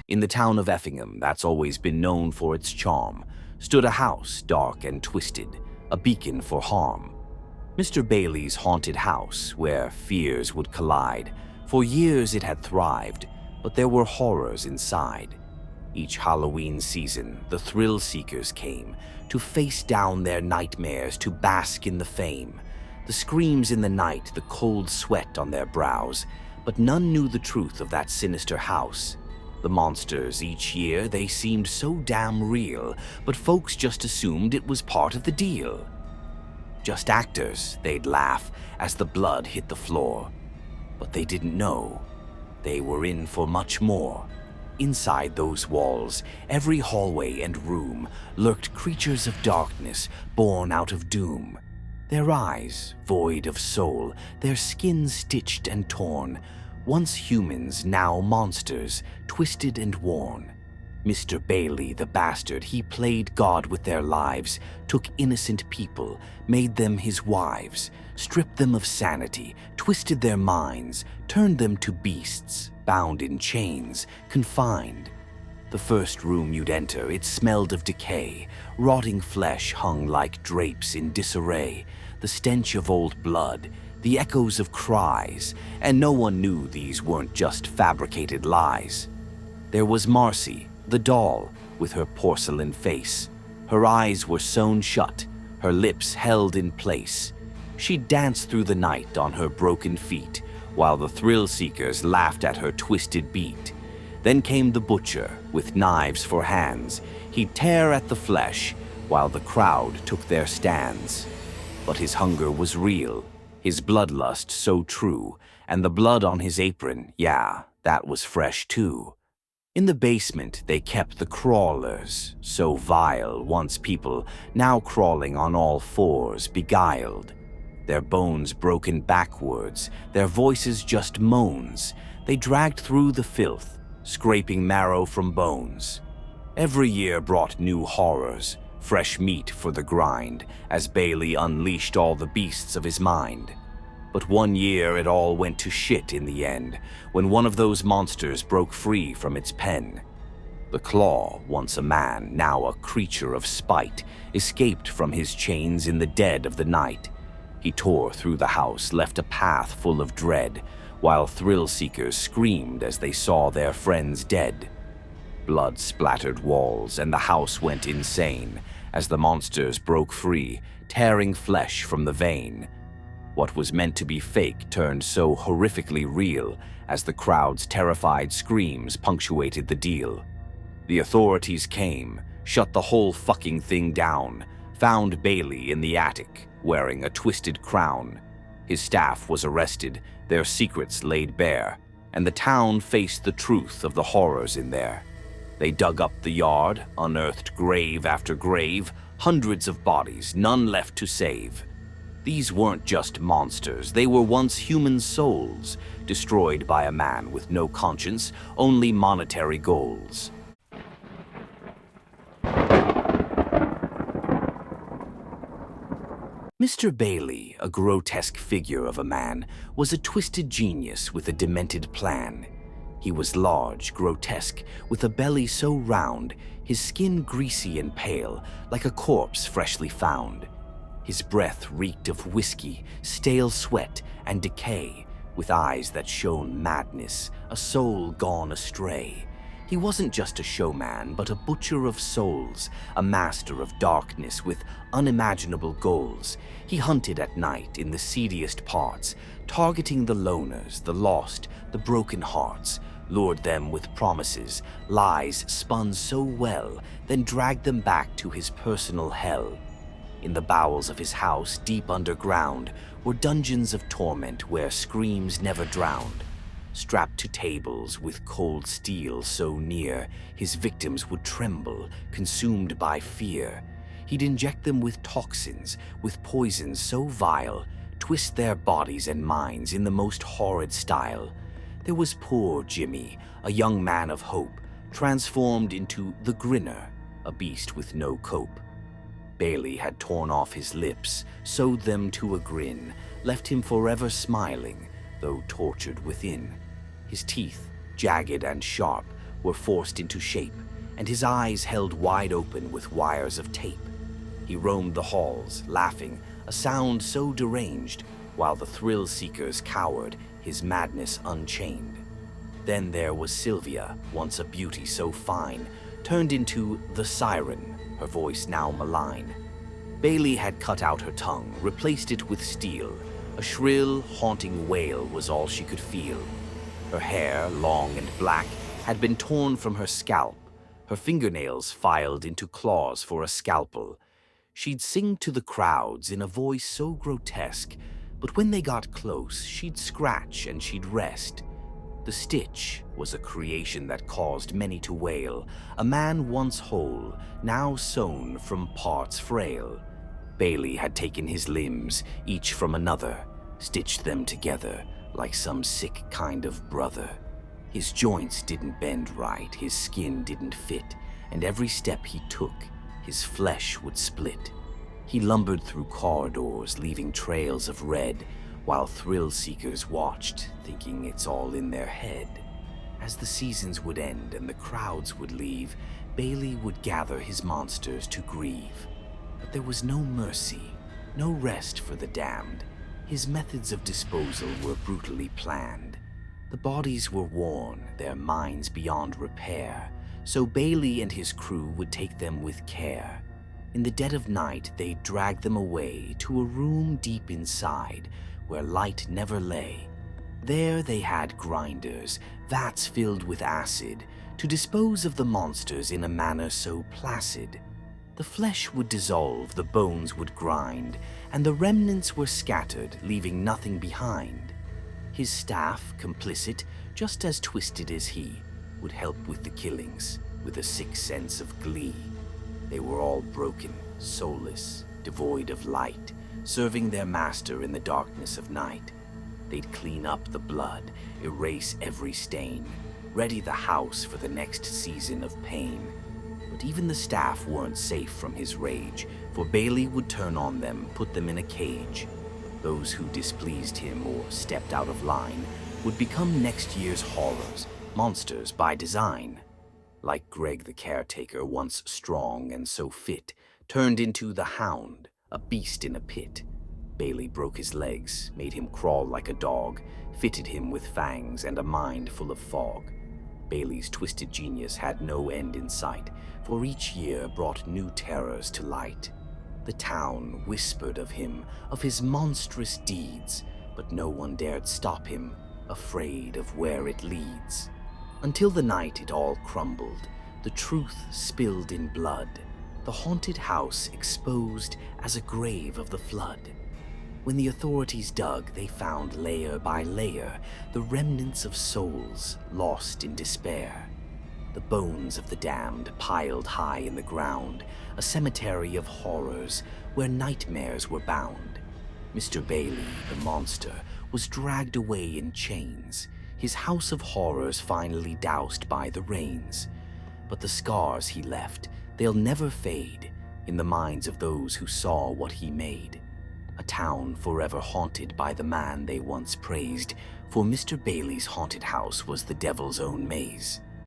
In the town of Effingham, that's always been known for its charm, stood a house dark and twisted, a beacon for harm. Mr. Bailey's haunted house, where fears would collide. For years it had thrived, but there were horrors inside. Each Halloween season, the thrill seekers came to face down their nightmares, to bask in the fame. The screams in the night, the cold sweat on their brows, but none knew the truth of that sinister house. The monsters each year, they seemed so damn real, but folks just assumed it was part of the deal. Just actors, they'd laugh as the blood hit the floor. But they didn't know, they were in for much more. Inside those walls, every hallway and room, lurked creatures of darkness, born out of doom. Their eyes, void of soul, their skin stitched and torn, once humans, now monsters, twisted and worn. Mr. Bailey, the bastard, he played God with their lives, took innocent people, made them his wives, stripped them of sanity, twisted their minds, turned them to beasts, bound in chains, confined. The first room you'd enter, it smelled of decay. Rotting flesh hung like drapes in disarray. The stench of old blood, the echoes of cries, and no one knew these weren't just fabricated lies. There was Marcy, the doll, with her porcelain face. Her eyes were sewn shut, her lips held in place. She'd dance through the night on her broken feet, while the thrill-seekers laughed at her twisted beat. Then came the butcher, with knives for hands. He'd tear at the flesh, while the crowd took their stands. But his hunger was real, his bloodlust so true, and the blood on his apron, yeah, that was fresh too. In the basement they kept the crawlers, so vile once people, now crawling on all fours, beguiled. Their bones broken backwards, their voices just moans. They dragged through the filth, scraping marrow from bones. Every year brought new horrors, fresh meat for the grind, as Bailey unleashed all the beasts of his mind. But one year it all went to shit in the end, when one of those monsters broke free from its pen. The Claw, once a man, now a creature of spite, escaped from his chains in the dead of the night. He tore through the house, left a path full of dread, while thrill-seekers screamed as they saw their friends dead. Blood splattered walls, and the house went insane, as the monsters broke free, tearing flesh from the vein. What was meant to be fake turned so horrifically real, as the crowd's terrified screams punctuated the deal. The authorities came, shut the whole fucking thing down, found Bailey in the attic, wearing a twisted crown. His staff was arrested, their secrets laid bare, and the town faced the truth of the horrors in there. They dug up the yard, unearthed grave after grave, hundreds of bodies, none left to save. These weren't just monsters, they were once human souls, destroyed by a man with no conscience, only monetary goals. Mr. Bailey, a grotesque figure of a man, was a twisted genius with a demented plan. He was large, grotesque, with a belly so round, his skin greasy and pale, like a corpse freshly found. His breath reeked of whiskey, stale sweat, and decay, with eyes that shone madness, a soul gone astray. He wasn't just a showman, but a butcher of souls, a master of darkness with unimaginable goals. He hunted at night in the seediest parts, targeting the loners, the lost, the broken hearts, lured them with promises, lies spun so well, then dragged them back to his personal hell. In the bowels of his house, deep underground, were dungeons of torment where screams never drowned. Strapped to tables with cold steel so near, his victims would tremble, consumed by fear. He'd inject them with toxins, with poisons so vile, twist their bodies and minds in the most horrid style. There was poor Jimmy, a young man of hope, transformed into the Grinner, a beast with no cope. Bailey had torn off his lips, sewed them to a grin, left him forever smiling, though tortured within. His teeth, jagged and sharp, were forced into shape, and his eyes held wide open with wires of tape. He roamed the halls, laughing, a sound so deranged, while the thrill-seekers cowered, his madness unchained. Then there was Sylvia, once a beauty so fine, turned into the siren, her voice now malign. Bailey had cut out her tongue, replaced it with steel. A shrill, haunting wail was all she could feel. Her hair, long and black, had been torn from her scalp, her fingernails filed into claws for a scalpel. She'd sing to the crowds in a voice so grotesque, but when they got close, she'd scratch and she'd rest. The Stitch was a creation that caused many to wail, a man once whole, now sewn from parts frail. Bailey had taken his limbs, each from another, stitched them together like some sick kind of brother. His joints didn't bend right, his skin didn't fit, and every step he took, his flesh would split. He lumbered through corridors, leaving trails of red, while thrill-seekers watched, thinking it's all in their head. As the seasons would end and the crowds would leave, Bailey would gather his monsters to grieve. But there was no mercy, no rest for the damned. His methods of disposal were brutally planned. The bodies were worn, their minds beyond repair, so Bailey and his crew would take them with care. In the dead of night, they'd drag them away to a room deep inside, where light never lay. There they had grinders, vats filled with acid, to dispose of the monsters in a manner so placid. The flesh would dissolve, the bones would grind, and the remnants were scattered, leaving nothing behind. His staff, complicit, just as twisted as he, would help with the killings, with a sick sense of glee. They were all broken, soulless, devoid of light, serving their master in the darkness of night. They'd clean up the blood, erase every stain, ready the house for the next season of pain. But even the staff weren't safe from his rage, for Bailey would turn on them, put them in a cage. Those who displeased him or stepped out of line would become next year's horrors, monsters by design. Like Greg the caretaker, once strong and so fit, turned into the Hound, a beast in a pit. Bailey broke his legs, made him crawl like a dog, fitted him with fangs and a mind full of fog. Bailey's twisted genius had no end in sight, for each year brought new terrors to light. The town whispered of him, of his monstrous deeds, but no one dared stop him, afraid of where it leads. Until the night it all crumbled, the truth spilled in blood, the haunted house exposed as a grave of the flood. When the authorities dug, they found layer by layer the remnants of souls lost in despair. The bones of the damned piled high in the ground, a cemetery of horrors where nightmares were bound. Mr. Bailey, the monster, was dragged away in chains, his house of horrors finally doused by the rains. But the scars he left, they'll never fade in the minds of those who saw what he made. A town forever haunted by the man they once praised, for Mr. Bailey's haunted house was the devil's own maze.